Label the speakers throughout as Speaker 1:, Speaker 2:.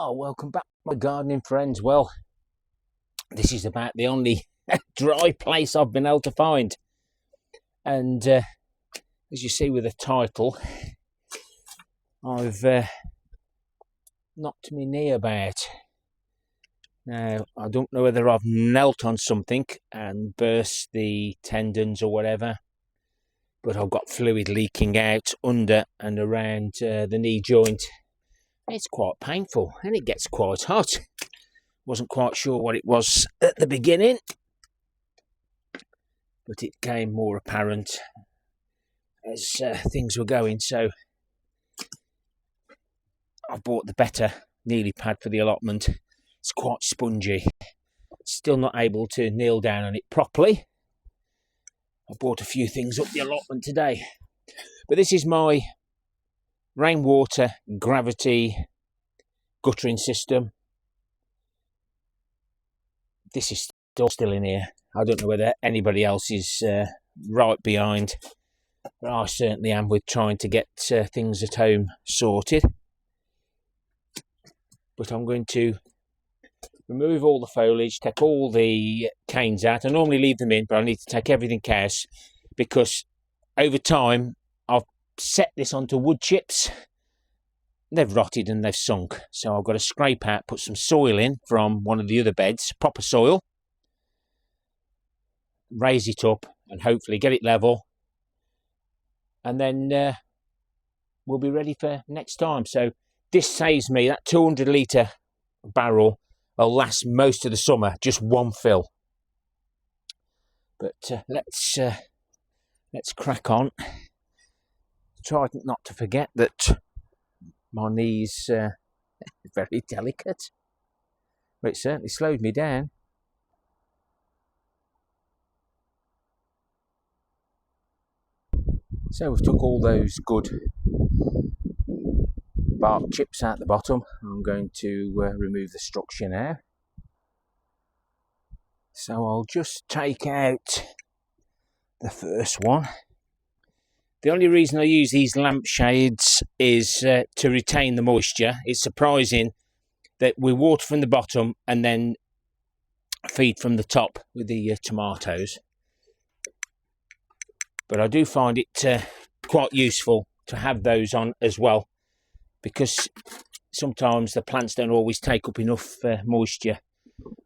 Speaker 1: Oh, welcome back, my gardening friends. Well, this is about the only dry place I've been able to find. And as you see with the title, I've knocked my knee about. Now, I don't know whether I've knelt on something and burst the tendons or whatever, but I've got fluid leaking out under and around the knee joint. It's quite painful and it gets quite hot. Wasn't quite sure what it was at the beginning, but it became more apparent as things were going. So I bought the better kneeling pad for the Allotment. It's quite spongy. Still not able to kneel down on it properly. I bought a few things up the Allotment today, but this is my Rainwater gravity guttering system. This is still in here. I don't know whether anybody else is right behind, but I certainly am with trying to get things at home sorted. But I'm going to remove all the foliage, take all the canes out. I normally leave them in, but I need to take everything out because over time I've set this onto wood chips. They've rotted and they've sunk, so I've got to scrape out, put some soil in from one of the other beds, proper soil, raise it up and hopefully get it level, and then we'll be ready for next time. So this saves me, that 200 litre barrel will last most of the summer, just one fill. But let's crack on. Try not to forget that my knee's very delicate, but it certainly slowed me down. So we've took all those good bark chips out the bottom. I'm going to remove the structure now. So I'll just take out the first one. The only reason I use these lampshades is to retain the moisture. It's surprising that we water from the bottom and then feed from the top with the tomatoes. But I do find it quite useful to have those on as well, because sometimes the plants don't always take up enough moisture.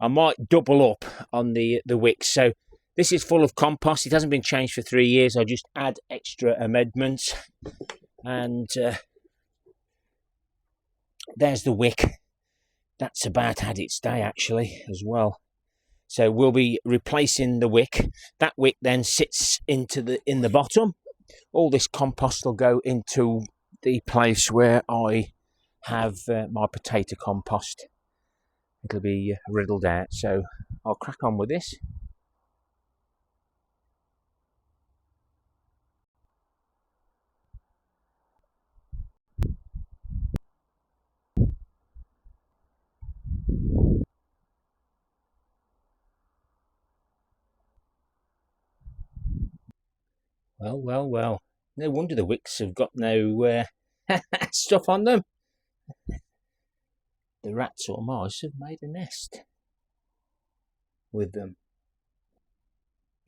Speaker 1: I might double up on the Wick. So this is full of compost. It hasn't been changed for 3 years. I just add extra amendments. And there's the Wick. That's about had its day actually as well. So we'll be replacing the Wick. That Wick then sits in the bottom. All this compost will go into the place where I have my potato compost. It'll be riddled out. So I'll crack on with this. Well. No wonder the Wicks have got no stuff on them. The rats or mice have made a nest with them.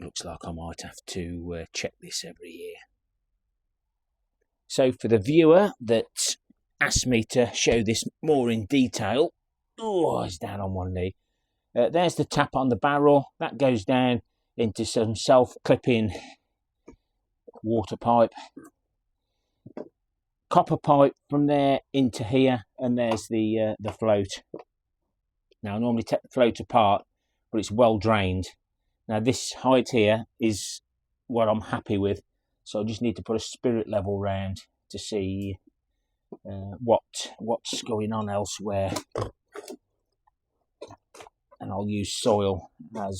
Speaker 1: Looks like I might have to check this every year. So for the viewer that asked me to show this more in detail, oh, I was down on one knee. There's the tap on the barrel. That goes down into some self-clipping water pipe. Copper pipe from there into here, and there's the float. Now I normally take the float apart, but it's well drained. Now this height here is what I'm happy with, so I just need to put a spirit level round to see what's going on elsewhere, and I'll use soil as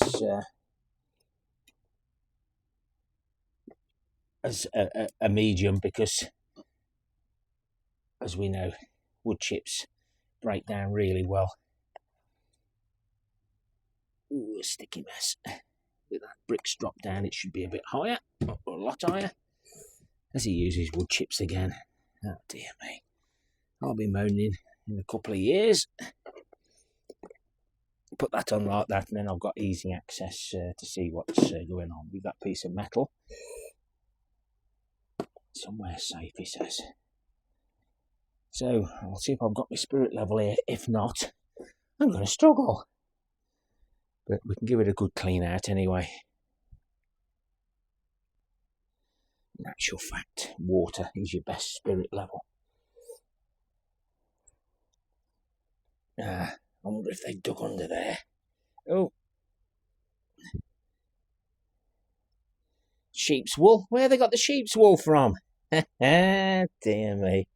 Speaker 1: a medium, because as we know, wood chips break down really well. Ooh, a sticky mess. With that bricks drop down, it should be a bit higher, or a lot higher. As he uses wood chips again. Oh dear me. I'll be moaning in a couple of years. Put that on like that, and then I've got easy access to see what's going on with that piece of metal. Somewhere safe, he says. So I'll see if I've got my spirit level here. If not, I'm going to struggle. But we can give it a good clean out anyway. In actual fact, water is your best spirit level. I wonder if they dug under there. Oh. Sheep's wool? Where they got the sheep's wool from? Dear me.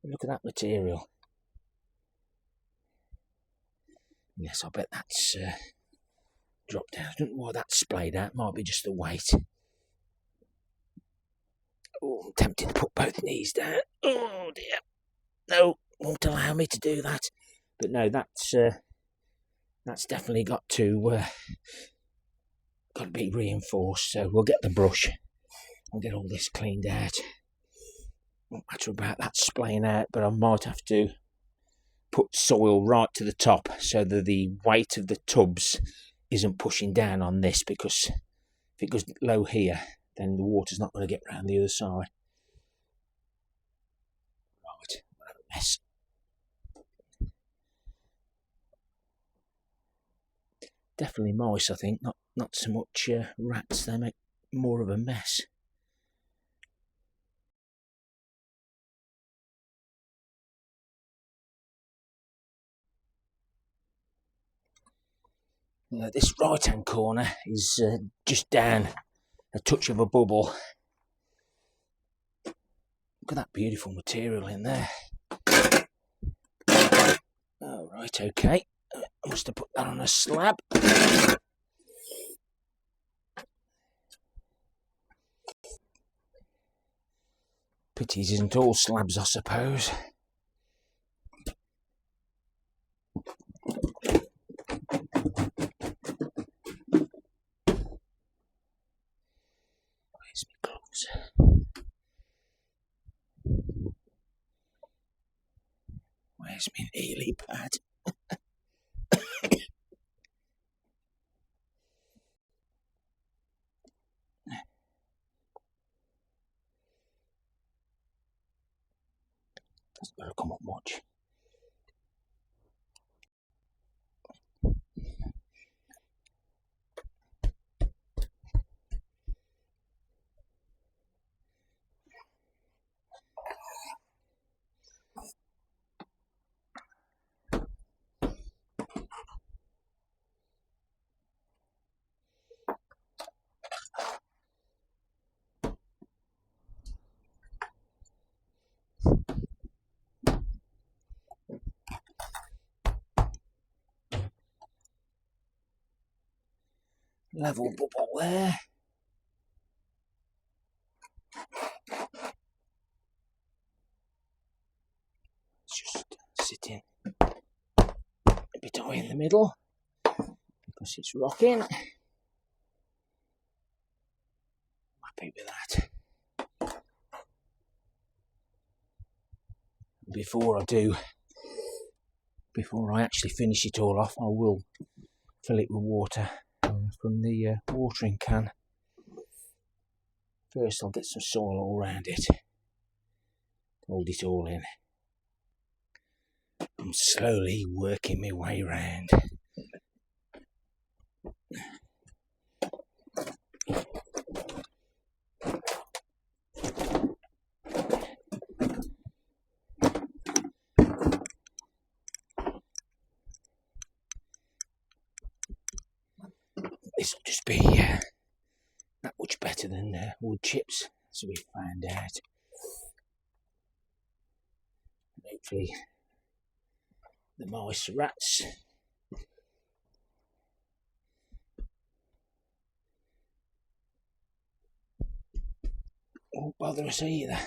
Speaker 1: Look at that material. Yes, I bet that's dropped down. I don't know why that's splayed out. Might be just the weight. Oh, I'm tempted to put both knees down. Oh dear. No, won't allow me to do that. But no, that's definitely got to be reinforced. So we'll get the brush and get all this cleaned out. Won't matter about that splaying out, but I might have to put soil right to the top so that the weight of the tubs isn't pushing down on this, because if it goes low here, then the water's not going to get round the other side. Right, what a mess. Definitely mice, I think, not so much rats. They make more of a mess. This right hand corner is just down a touch of a bubble. Look at that beautiful material in there. Oh, right, okay. I must have put that on a slab. Pities isn't all slabs, I suppose. Where's my gloves? Where's my Ely pad? That's got to come up much. Level bubble there. Just sitting a bit high in the middle because it's rocking. Happy with that. Before I actually finish it all off, I will fill it with water from the watering can. First I'll get some soil all around it, hold it all in. I'm slowly working my way round. This will just be that much better than wood chips, as we found out. Hopefully the mice, rats, won't bother us either.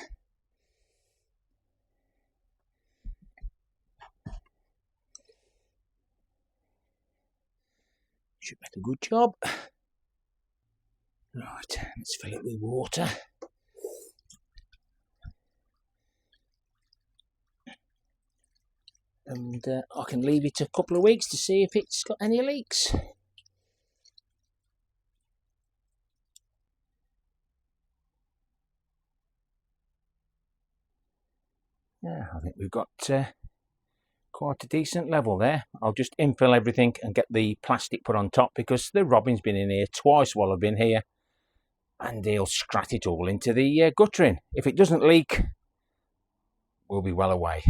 Speaker 1: Should make a good job. Right, let's fill it with water. and I can leave it a couple of weeks to see if it's got any leaks. Yeah, I think we've got quite a decent level there. I'll just infill everything and get the plastic put on top, because the robin's been in here twice while I've been here, and he'll scrat it all into the guttering. If it doesn't leak, we'll be well away.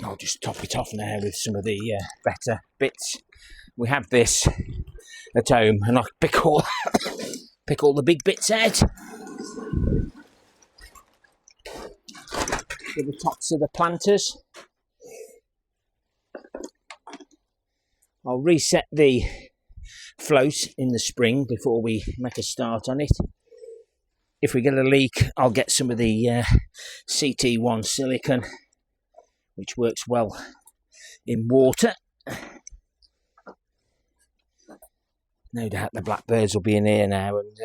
Speaker 1: I'll just top it off now with some of the better bits. We have this at home, and I pick all the big bits out with the tops of the planters. I'll reset the float in the spring before we make a start on it. If we get a leak, I'll get some of the CT1 silicone, which works well in water. No doubt the blackbirds will be in here now and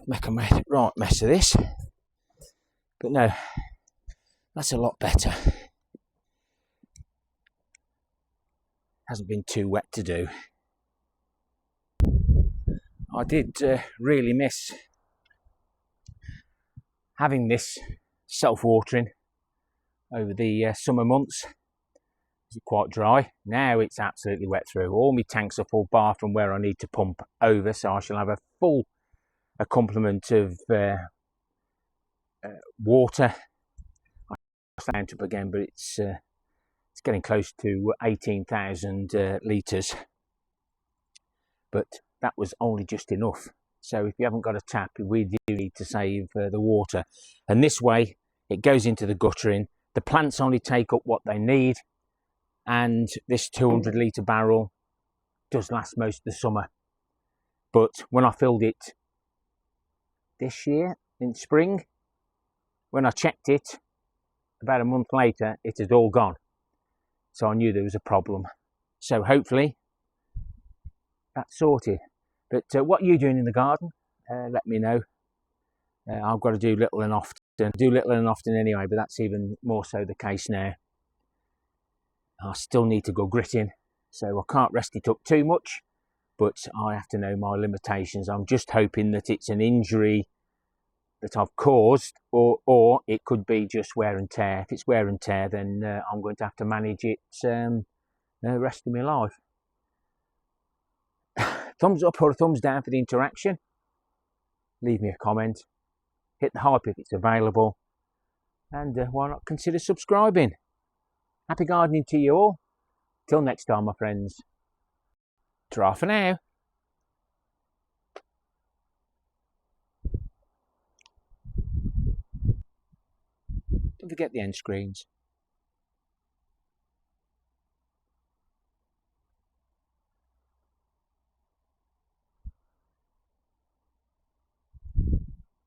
Speaker 1: make a right mess of this. But no, that's a lot better. Hasn't been too wet to do. I did really miss having this self-watering over the summer months. It's quite dry. Now it's absolutely wet through. All my tanks are full bar from where I need to pump over, so I shall have a complement of water. I found up again, but it's getting close to 18,000 litres. But that was only just enough. So if you haven't got a tap, we do need to save the water. And this way, it goes into the guttering. The plants only take up what they need. And this 200 litre barrel does last most of the summer. But when I filled it this year in spring, when I checked it about a month later, it had all gone. So I knew there was a problem. So hopefully that's sorted. But what are you doing in the garden? Let me know. I've got to do little and often anyway, but that's even more so the case now. I still need to go gritting, so I can't rest it up too much, but I have to know my limitations. I'm just hoping that it's an injury that I've caused, or it could be just wear and tear. If it's wear and tear, then I'm going to have to manage it the rest of my life. Thumbs up or a thumbs down for the interaction. Leave me a comment. Hit the hype if it's available. And why not consider subscribing? Happy gardening to you all. Till next time, my friends. Ta-ra for now. Don't forget the end screens.